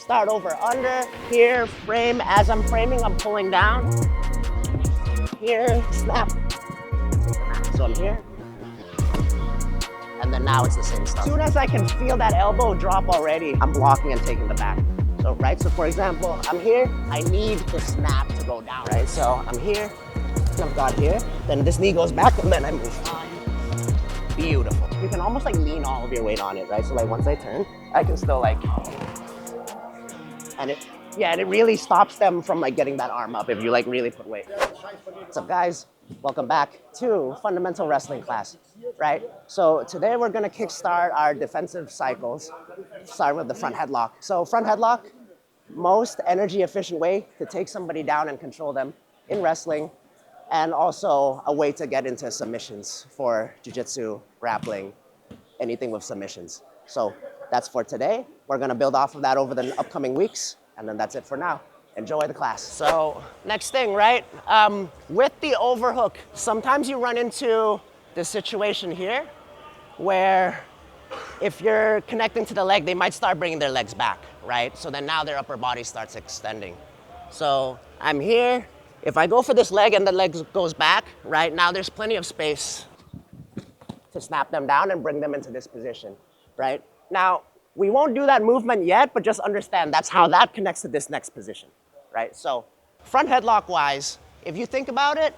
start over under, here, frame. As I'm framing, I'm pulling down. Here, snap. So I'm here. And then now it's the same stuff. As soon as I can feel that elbow drop already, I'm blocking and taking the back. So, right, so for example, I'm here, I need the snap to go down, right? So I'm here, I've got here, then this knee goes back and then I move on. Beautiful. You can almost like lean all of your weight on it, right? So like once I turn, I can still like, and it really stops them from like getting that arm up if you like really put weight. What's up guys? Welcome back to fundamental wrestling class, right? So today we're gonna kickstart our defensive cycles, starting with the front headlock. So front headlock, most energy efficient way to take somebody down and control them in wrestling, and also a way to get into submissions for jiu-jitsu, grappling, anything with submissions. So that's for today. We're gonna build off of that over the upcoming weeks, and then that's it for now. Enjoy the class. So next thing, right? With the overhook, sometimes you run into the situation here where if you're connecting to the leg, they might start bringing their legs back, right? So then now their upper body starts extending. So I'm here. If I go for this leg and the leg goes back, right? Now there's plenty of space to snap them down and bring them into this position, right? Now, we won't do that movement yet, but just understand that's how that connects to this next position, right? So front headlock wise, if you think about it,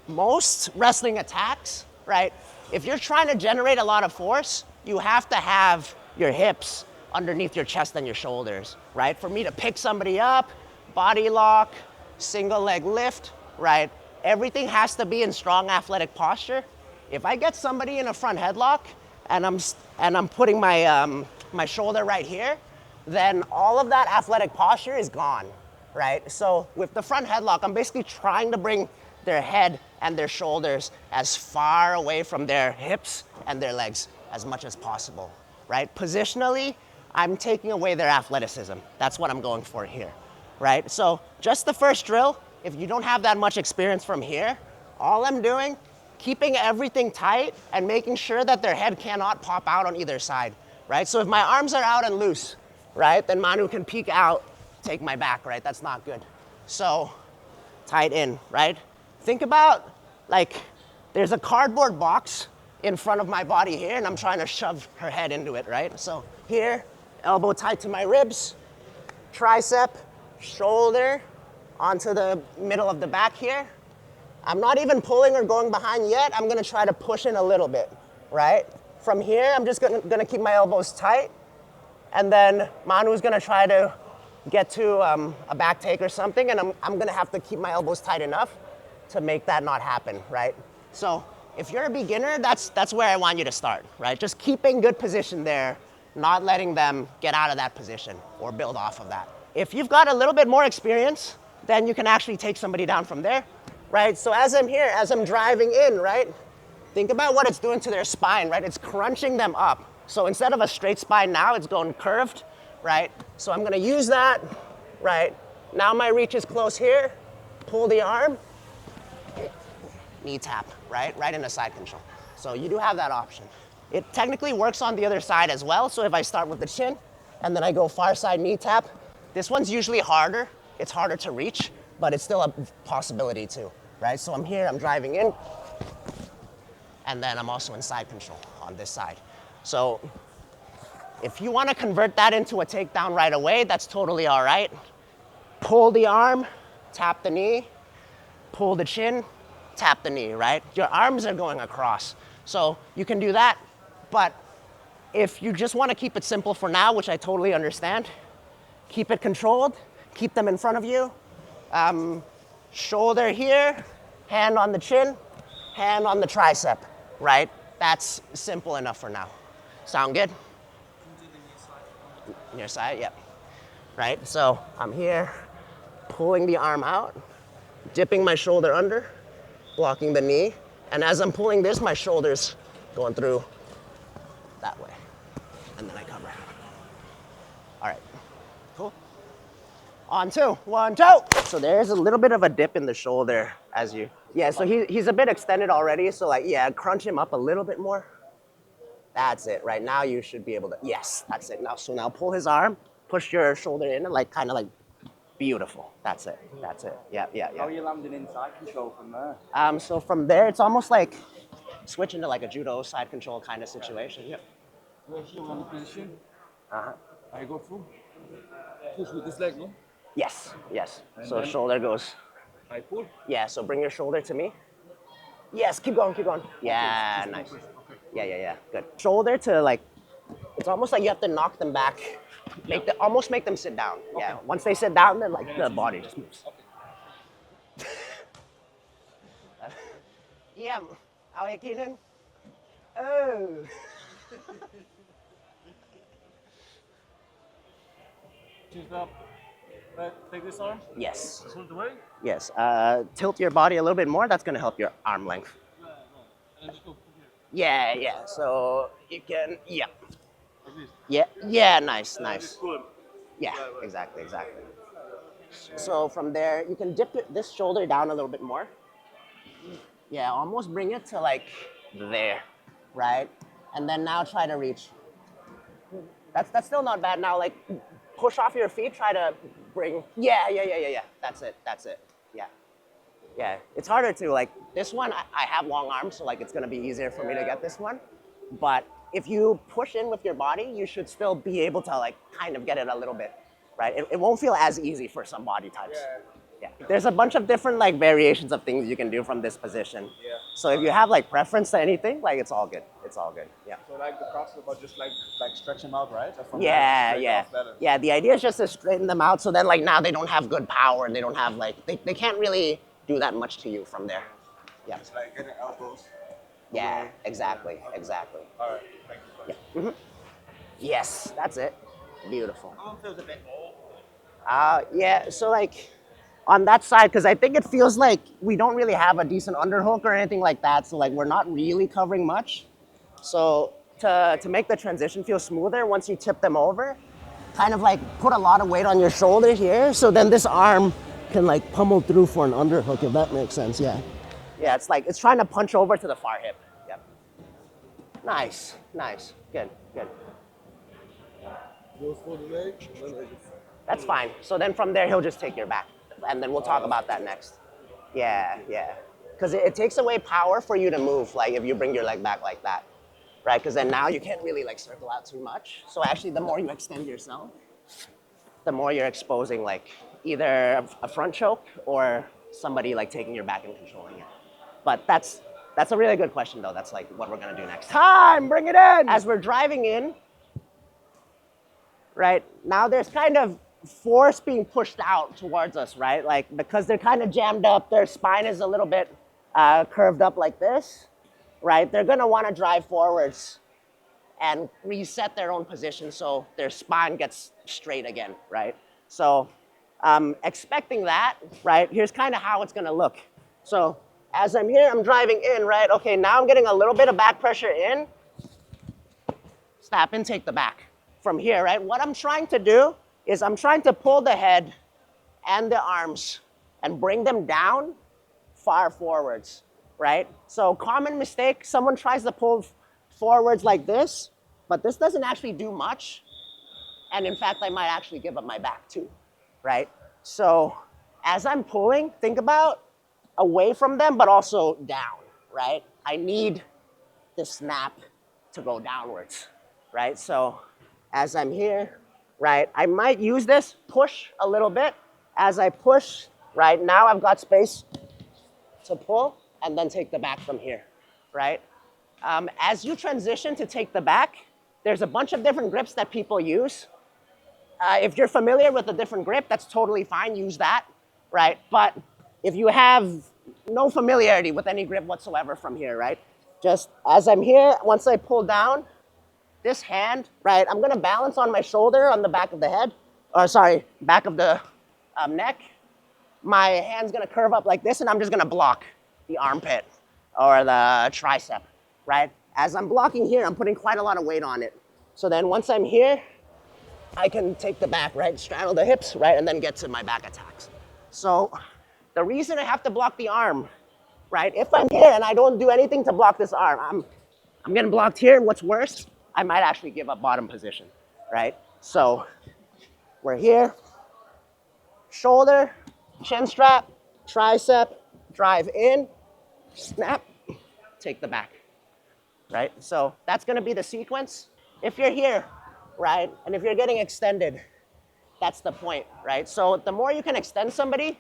most wrestling attacks, right? If you're trying to generate a lot of force, you have to have your hips underneath your chest and your shoulders, right? For me to pick somebody up, body lock, single leg lift, right? Everything has to be in strong athletic posture. If I get somebody in a front headlock and I'm putting my my shoulder right here, then all of that athletic posture is gone, right? So with the front headlock, I'm basically trying to bring their head and their shoulders as far away from their hips and their legs as much as possible, right? Positionally, I'm taking away their athleticism. That's what I'm going for here, right? So just the first drill, if you don't have that much experience from here, all I'm doing, keeping everything tight and making sure that their head cannot pop out on either side, right? So if my arms are out and loose, right, then Manu can peek out, take my back, right? That's not good. So tight in, right? Think about like there's a cardboard box in front of my body here and I'm trying to shove her head into it, right? So here, elbow tight to my ribs, tricep, shoulder onto the middle of the back here. I'm not even pulling or going behind yet. I'm gonna try to push in a little bit, right? From here, I'm just gonna keep my elbows tight, and then Manu's gonna try to get to a back take or something, and I'm gonna have to keep my elbows tight enough to make that not happen, right? So if you're a beginner, that's where I want you to start, right? Just keeping good position there, not letting them get out of that position or build off of that. If you've got a little bit more experience, then you can actually take somebody down from there, right? So as I'm here, as I'm driving in, right? Think about what it's doing to their spine, right? It's crunching them up. So instead of a straight spine now, it's going curved, right? So I'm gonna use that, right? Now my reach is close here, pull the arm, knee tap, right? Right into side control. So you do have that option. It technically works on the other side as well. So if I start with the chin and then I go far side knee tap, this one's usually harder. It's harder to reach, but it's still a possibility too, right? So I'm here, I'm driving in, and then I'm also in side control on this side. So if you wanna convert that into a takedown right away, that's totally all right. Pull the arm, tap the knee, pull the chin, tap the knee, right? Your arms are going across. So you can do that, but if you just wanna keep it simple for now, which I totally understand, keep it controlled, keep them in front of you. Shoulder here, hand on the chin, hand on the tricep, right? That's simple enough for now. Sound good? Near side, yep. Right, so I'm here, pulling the arm out, dipping my shoulder under, blocking the knee, and as I'm pulling this, my shoulder's going through that way, and then I cover. All right, cool. On two, 1, 2. So there's a little bit of a dip in the shoulder as you, yeah, so he's a bit extended already, so like, yeah, crunch him up a little bit more. That's it, right now you should be able to, yes, that's it. Now, so now pull his arm, push your shoulder in and like kind of like beautiful. That's it. That's it. Yeah, yeah, How are yeah. you landing inside control from there? So from there, it's almost like switching to like a judo side control kind of situation. Yep. We're here on the position. Uh-huh. I go through. Push with this leg, no? Yes, yes. And So then- shoulder goes. I pull. Yeah, so bring your shoulder to me. Yes, keep going, keep going. Yeah, Just nice. push. Okay. Yeah, yeah, yeah. Good. Shoulder to like, it's almost like you have to knock them back. Almost make them sit down. Yeah. Once they sit down, then like the body just moves. Yeah. How are you kidding? Oh. Shift up. Right, take this arm. Yes. Pull it away. Yes. Tilt your body a little bit more. That's gonna help your arm length. No. And then just go from here. Yeah, yeah. So you can, yeah. Like this. Yeah, yeah, nice, nice. Just pull him. Yeah, exactly, exactly. So from there, you can dip this shoulder down a little bit more. Yeah, almost bring it to like there, right? And then now try to reach. That's still not bad. Now like push off your feet, try to bring, yeah. That's it, yeah. Yeah, it's harder to like, this one, I have long arms, so like it's gonna be easier for me to get this one. But if you push in with your body, you should still be able to like kind of get it a little bit, right? It won't feel as easy for some body types. Yeah. There's a bunch of different like variations of things you can do from this position. Yeah. So if you have like preference to anything, like it's all good. It's all good. Yeah. So like the process about just like stretch them out, right? From Yeah, straight yeah. off better. Yeah, the idea is just to straighten them out so then like now they don't have good power and they don't have like, they can't really do that much to you from there. Yeah. Just like getting elbows. Yeah, exactly, exactly. All right. Thank you. Yeah. Mhm. Yes, that's it. Beautiful. Arm feels a bit more. Yeah, so like on that side, because I think it feels like we don't really have a decent underhook or anything like that, so like we're not really covering much. So to make the transition feel smoother, once you tip them over, kind of like put a lot of weight on your shoulder here, so then this arm can like pummel through for an underhook, if that makes sense, yeah. Yeah, it's like, it's trying to punch over to the far hip. Yep. Nice, nice, good, good. Goes for the leg. And then That's fine. So then from there, he'll just take your back. And then we'll talk about that next. Yeah, yeah. Because it takes away power for you to move, like if you bring your leg back like that, right? Because then now you can't really like circle out too much. So actually, the more you extend yourself, the more you're exposing like either a front choke or somebody like taking your back and controlling it. But that's a really good question though. That's like what we're gonna do next. Time, bring it in! As we're driving in, right, now there's kind of force being pushed out towards us, right? Like because they're kind of jammed up, their spine is a little bit curved up like this, right? They're gonna wanna drive forwards and reset their own position so their spine gets straight again, right? So expecting that, right, here's kind of how it's gonna look. So as I'm here, I'm driving in, right? Okay, now I'm getting a little bit of back pressure in. Snap and take the back from here, right? What I'm trying to do is I'm trying to pull the head and the arms and bring them down far forwards, right? So common mistake, someone tries to pull forwards like this, but this doesn't actually do much. And in fact, I might actually give up my back too, right? So as I'm pulling, think about away from them, but also down, right? I need the snap to go downwards, right? So as I'm here, right, I might use this, push a little bit. As I push, right, now I've got space to pull and then take the back from here, right? As you transition to take the back, there's a bunch of different grips that people use. If you're familiar with a different grip, that's totally fine, use that, right? But if you have no familiarity with any grip whatsoever from here, right? Just as I'm here, once I pull down, this hand, right, I'm gonna balance on my shoulder on the back of the head, or sorry, back of the neck. My hand's gonna curve up like this and I'm just gonna block the armpit or the tricep, right? As I'm blocking here, I'm putting quite a lot of weight on it. So then once I'm here, I can take the back, right? Straddle the hips, right? And then get to my back attacks. So the reason I have to block the arm, right? If I'm here and I don't do anything to block this arm, I'm getting blocked here. What's worse, I might actually give up bottom position, right? So We're here, shoulder, chin strap, tricep, drive in, snap, take the back, right? So that's gonna be the sequence. If you're here, right, and if you're getting extended, that's the point, right? So the more you can extend somebody,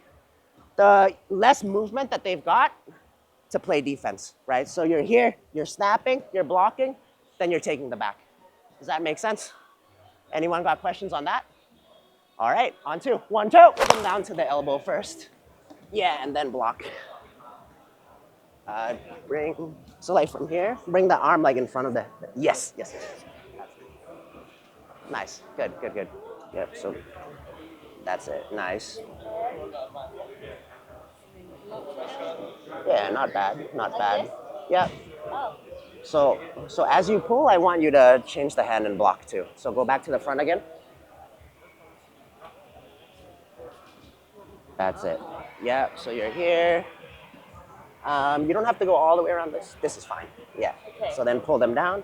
the less movement that they've got to play defense, right? So you're here, you're snapping, you're blocking, then you're taking the back. Does that make sense? Anyone got questions on that? All right, on two. 1, 2. Come down to the elbow first. Yeah, and then block. Bring, so like from here, bring the arm like in front of the, yes, yes, yes. Nice, good, good, good. Yep, so that's it, nice. Yeah, not bad, not bad. Yep. So as you pull, I want you to change the hand and block too. So go back to the front again. That's it. Yeah, so you're here. You don't have to go all the way around this. This is fine. Yeah. Okay. So then pull them down.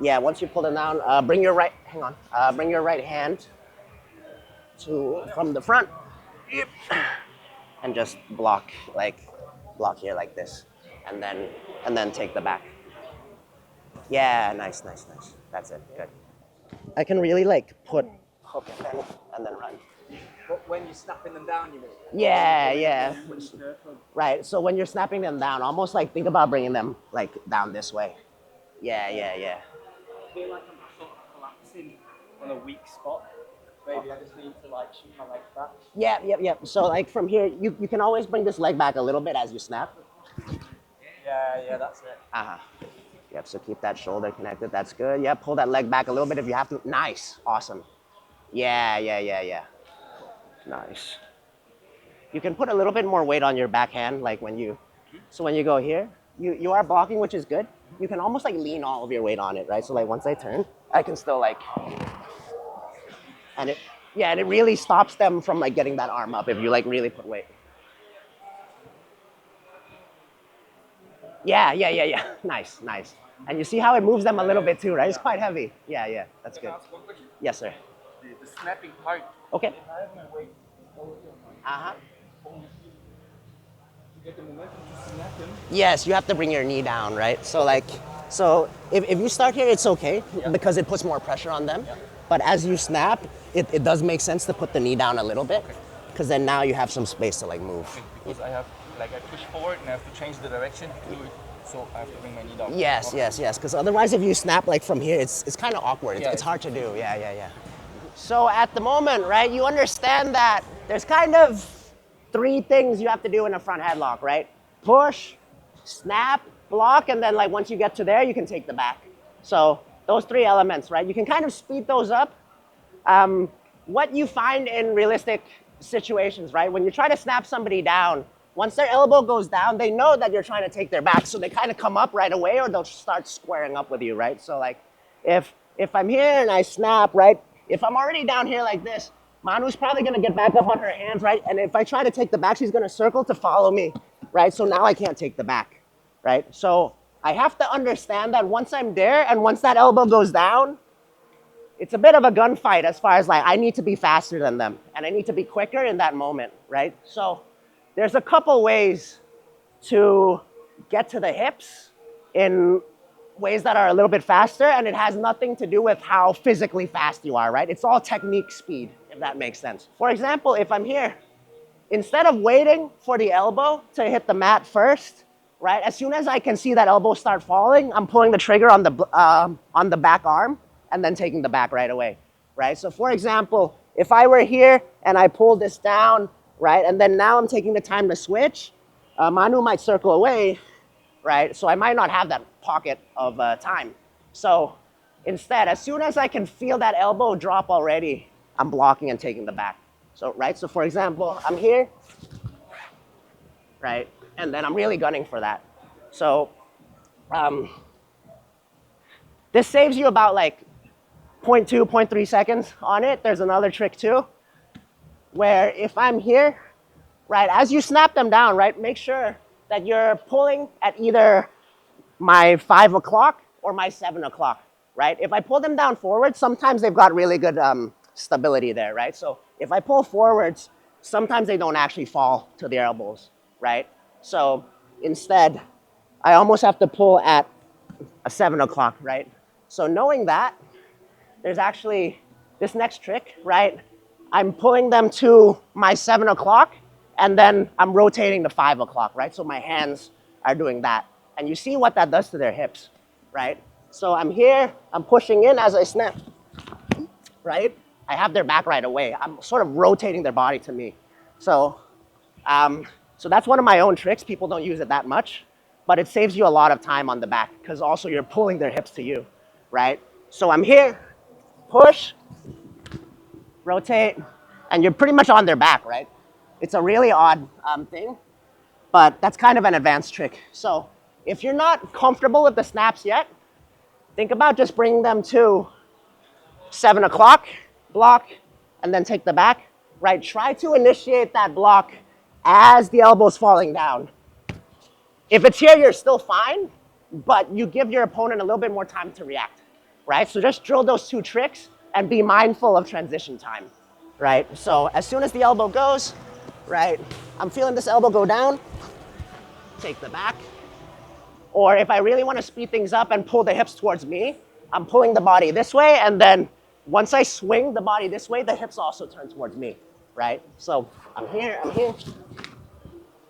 Yeah, once you pull them down, bring your right, hang on. Bring your right hand from the front. Yep. And just block here like this. And then take the back. Yeah, nice, nice, nice. That's it, good. I can really like put hook and then run. When you're snapping them down, you mean? Yeah, yeah. Right, so when you're snapping them down, almost like think about bringing them like down this way. Yeah, yeah, yeah. I feel like I'm sort of collapsing on a weak spot. Maybe I just need to like shoot my leg back. Yeah, yep, yep. So like from here, you can always bring this leg back a little bit as you snap. Yeah, that's it. Uh-huh. Yep, so keep that shoulder connected, that's good. Yeah, pull that leg back a little bit if you have to. Nice, awesome. Yeah, yeah, yeah, yeah. Nice. You can put a little bit more weight on your backhand, like when you go here, you are blocking, which is good. You can almost like lean all of your weight on it, right? So like once I turn, I can still like, and it really stops them from like getting that arm up if you like really put weight. Yeah, yeah, yeah, yeah. Nice, nice. And you see how it moves them a little bit too, right? It's quite heavy. Yeah, yeah, that's good. Yes, sir. The snapping part. Okay. If I have my weight over here, Uh-huh. to get the momentum to snap them. Yes, you have to bring your knee down, right? So if you start here, it's okay because it puts more pressure on them. Yeah. But as you snap, it does make sense to put the knee down a little bit because then now you have some space to like move. Because I push forward and I have to change the direction to do it. So I have to bring my knee down. Yes, yes, yes. Because otherwise, if you snap like from here, it's kind of awkward. Yeah, it's hard to do. Yeah, yeah, yeah. So at the moment, right, you understand that there's kind of 3 things you have to do in a front headlock, right? Push, snap, block, and then like once you get to there, you can take the back. So those 3 elements, right? You can kind of speed those up. What you find in realistic situations, right? When you try to snap somebody down, once their elbow goes down, they know that you're trying to take their back. So they kind of come up right away or they'll start squaring up with you, right? So like if I'm here and I snap, right? If I'm already down here like this, Manu's probably gonna get back up on her hands, right? And if I try to take the back, she's gonna circle to follow me, right? So now I can't take the back, right? So I have to understand that once I'm there and once that elbow goes down, it's a bit of a gunfight as far as like, I need to be faster than them and I need to be quicker in that moment, right? So there's a couple ways to get to the hips in ways that are a little bit faster, and it has nothing to do with how physically fast you are, right? It's all technique speed, if that makes sense. For example, if I'm here, instead of waiting for the elbow to hit the mat first, right? As soon as I can see that elbow start falling, I'm pulling the trigger on the back arm and then taking the back right away, right? So for example, if I were here and I pulled this down, right? And then now I'm taking the time to switch, Manu might circle away, right? So I might not have that pocket of time. So instead, as soon as I can feel that elbow drop already, I'm blocking and taking the back. So, right? So for example, I'm here, right? And then I'm really gunning for that. So this saves you about like 0.2, 0.3 seconds on it. There's another trick too, where if I'm here, right, as you snap them down, right, make sure that you're pulling at either my 5 o'clock or my 7 o'clock, right? If I pull them down forward, sometimes they've got really good stability there, right? So if I pull forwards, sometimes they don't actually fall to the elbows, right? So instead, I almost have to pull at a 7 o'clock, right? So knowing that, there's actually this next trick, right? I'm pulling them to my 7 o'clock, and then I'm rotating to 5 o'clock, right? So my hands are doing that. And you see what that does to their hips, right? So I'm here, I'm pushing in as I snap, right? I have their back right away. I'm sort of rotating their body to me. So, so that's one of my own tricks. People don't use it that much, but it saves you a lot of time on the back because also you're pulling their hips to you, right? So I'm here, push, rotate, and you're pretty much on their back, right? It's a really odd thing, but that's kind of an advanced trick. So if you're not comfortable with the snaps yet, think about just bringing them to 7 o'clock, block, and then take the back, right? Try to initiate that block as the elbow's falling down. If it's here, you're still fine, but you give your opponent a little bit more time to react, right? So just drill those two tricks and be mindful of transition time, right? So as soon as the elbow goes, right, I'm feeling this elbow go down, take the back. Or if I really want to speed things up and pull the hips towards me, I'm pulling the body this way, and then once I swing the body this way, the hips also turn towards me, right? So I'm here,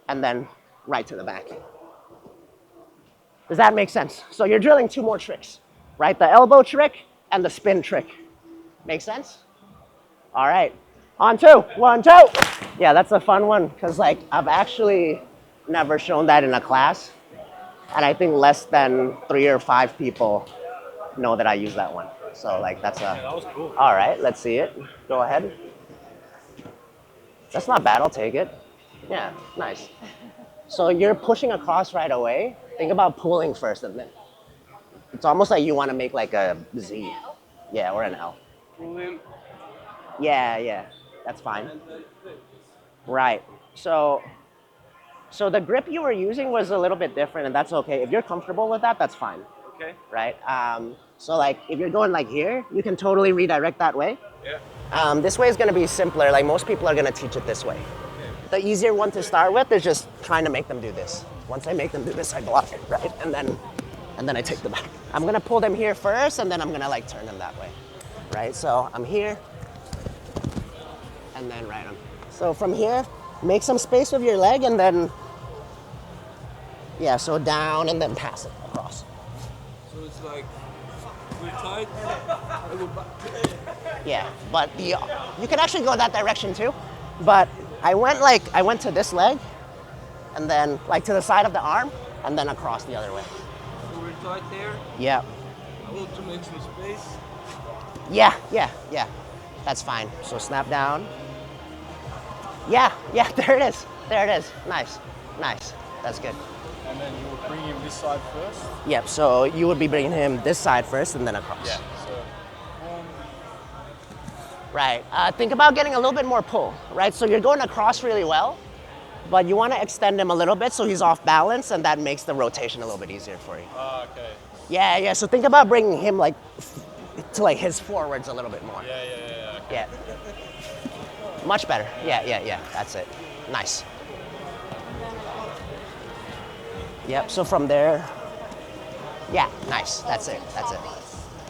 and then right to the back. Does that make sense? So you're drilling two more tricks, right? The elbow trick and the spin trick. Make sense? All right, on two, 1, 2. Yeah, that's a fun one, because like I've actually never shown that in a class, and I think less than 3 or 5 people know that I use that one. So like that's a, Yeah, that was cool. all right, let's see it. Go ahead. That's not bad, I'll take it. Yeah, nice. So you're pushing across right away. Think about pulling first, and then it's almost like you want to make like a Z. Yeah, or an L. Pull in. Yeah, that's fine. Right, so the grip you were using was a little bit different, and that's okay. If you're comfortable with that, that's fine. Okay. Right? So like if you're going like here, you can totally redirect that way. Yeah. This way is going to be simpler. Like most people are going to teach it this way. Okay. The easier one to start with is just trying to make them do this. Once I make them do this, I block it, right? And then I take the back. I'm going to pull them here first, and then I'm going to like turn them that way, right? So I'm here, and then right on. So from here, make some space with your leg, and then, yeah, so down, and then pass it across. So it's like we're tight. I go back. Yeah, but you can actually go that direction too. But I went to this leg, and then like to the side of the arm, and then across the other way. So we're tight there. Yeah. I want to make some space. Yeah. That's fine. So snap down. Yeah, there it is. Nice. That's good. And then you will bring him this side first. Yep, so you would be bringing him this side first and then across. Yeah. So. Right. Think about getting a little bit more pull, right? So you're going across really well, but you want to extend him a little bit so he's off balance, and that makes the rotation a little bit easier for you. Okay. Yeah. So think about bringing him like to like his forwards a little bit more. Yeah. Yeah. Much better. Yeah. That's it. Nice. Yep. So from there. Yeah. Nice. That's it.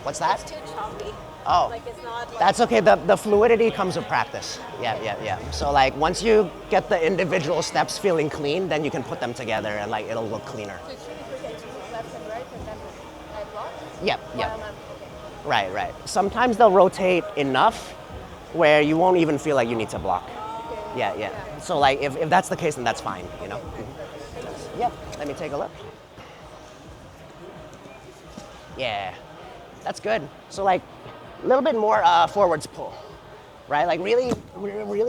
What's that? It's too choppy. Oh. Like it's not like That's okay. The fluidity comes with practice. Yeah. So like once you get the individual steps feeling clean, then you can put them together and like it'll look cleaner. So it's really quick to left and right and then I block. Yep. While I'm okay. Right. Sometimes they'll rotate enough where you won't even feel like you need to block. Okay. Yeah. So like if that's the case, then that's fine, you know? Yep. Let me take a look. Yeah. That's good. So like a little bit more forwards pull, right? Like really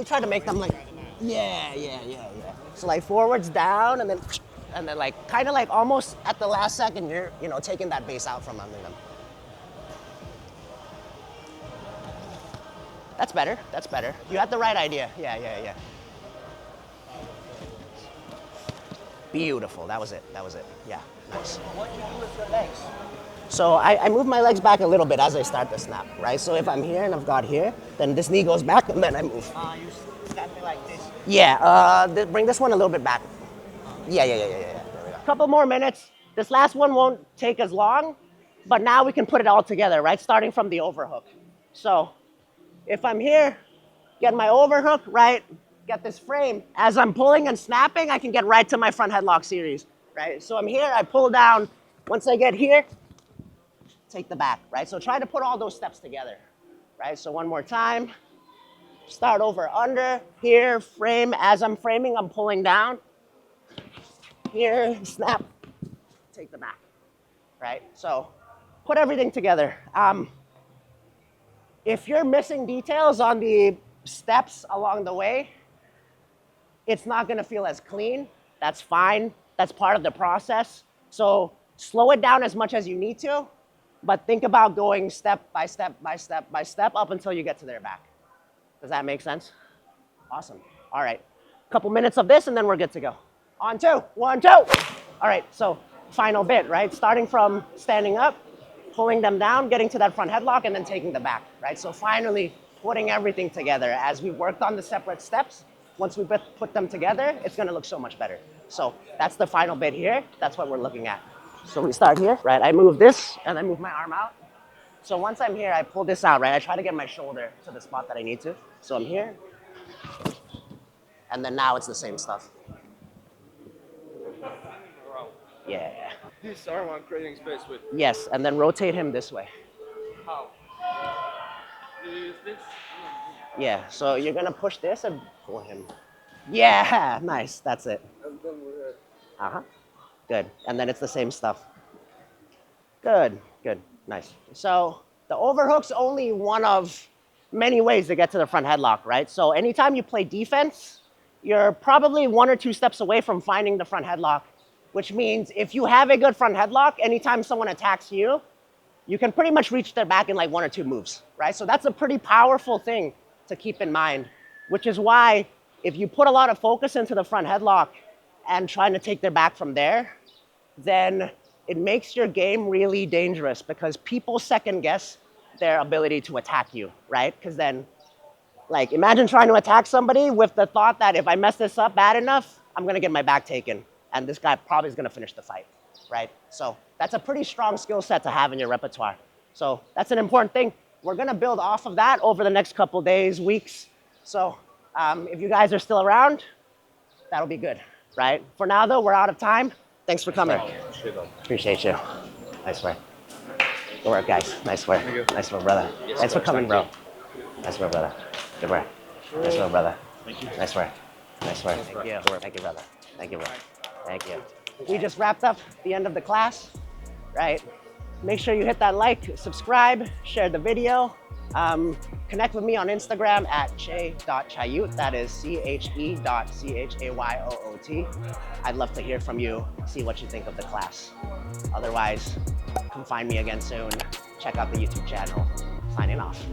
try to make them like, yeah. So like forwards down, and then like kind of like almost at the last second, you're taking that base out from under them. That's better. You had the right idea. Yeah. Beautiful. That was it. Yeah. Nice. What you do with your legs? So I move my legs back a little bit as I start the snap, right? So if I'm here and I've got here, then this knee goes back and then I move. You stand me like this. Yeah, bring this one a little bit back. Yeah. There we go. Couple more minutes. This last one won't take as long, but now we can put it all together, right? Starting from the overhook. So if I'm here, get my overhook, right? Get this frame. As I'm pulling and snapping, I can get right to my front headlock series, right? So I'm here, I pull down. Once I get here, take the back, right? So try to put all those steps together, right? So one more time. Start over under, here, frame. As I'm framing, I'm pulling down. Here, snap, take the back, right? So put everything together. If you're missing details on the steps along the way, it's not gonna feel as clean. That's fine, that's part of the process. So slow it down as much as you need to, but think about going step by step by step by step up until you get to their back. Does that make sense? Awesome. All right, couple minutes of this and then we're good to go. On two, 1, 2. All right, so final bit, right? Starting from standing up, pulling them down, getting to that front headlock, and then taking the back, right? So finally putting everything together. As we worked on the separate steps, once we put them together, it's gonna look so much better. So that's the final bit here. That's what we're looking at. So we start here, right? I move this and I move my arm out. So once I'm here, I pull this out, right? I try to get my shoulder to the spot that I need to. So I'm here. And then now it's the same stuff. Yeah. This arm I'm creating space with. Yes, and then rotate him this way. How? Do you use this? Yeah, so you're gonna push this and pull him. Yeah, nice, that's it. And then we're Uh-huh, good. And then it's the same stuff. Good, nice. So the overhook's only one of many ways to get to the front headlock, right? So anytime you play defense, you're probably 1 or 2 steps away from finding the front headlock, which means if you have a good front headlock, anytime someone attacks you, you can pretty much reach their back in like 1 or 2 moves, right? So that's a pretty powerful thing to keep in mind, which is why if you put a lot of focus into the front headlock and trying to take their back from there, then it makes your game really dangerous because people second guess their ability to attack you, right? Because then, like, imagine trying to attack somebody with the thought that if I mess this up bad enough, I'm gonna get my back taken. And this guy probably is gonna finish the fight, right? So that's a pretty strong skill set to have in your repertoire. So that's an important thing. We're gonna build off of that over the next couple days, weeks. So if you guys are still around, that'll be good, right? For now though, we're out of time. Thanks for coming. Appreciate you. Nice work. Good work, guys. Nice work. Nice work, brother. Thanks for coming, bro. Nice work, brother. Good work. Nice work, brother. Nice work. Nice work. Thank you. Thank you, brother. Thank you, brother. Thank you. We just wrapped up the end of the class, right? Make sure you hit that like, subscribe, share the video. Connect with me on Instagram at che.chayut. That is che.chayoot. I'd love to hear from you, see what you think of the class. Otherwise, come find me again soon. Check out the YouTube channel. Signing off.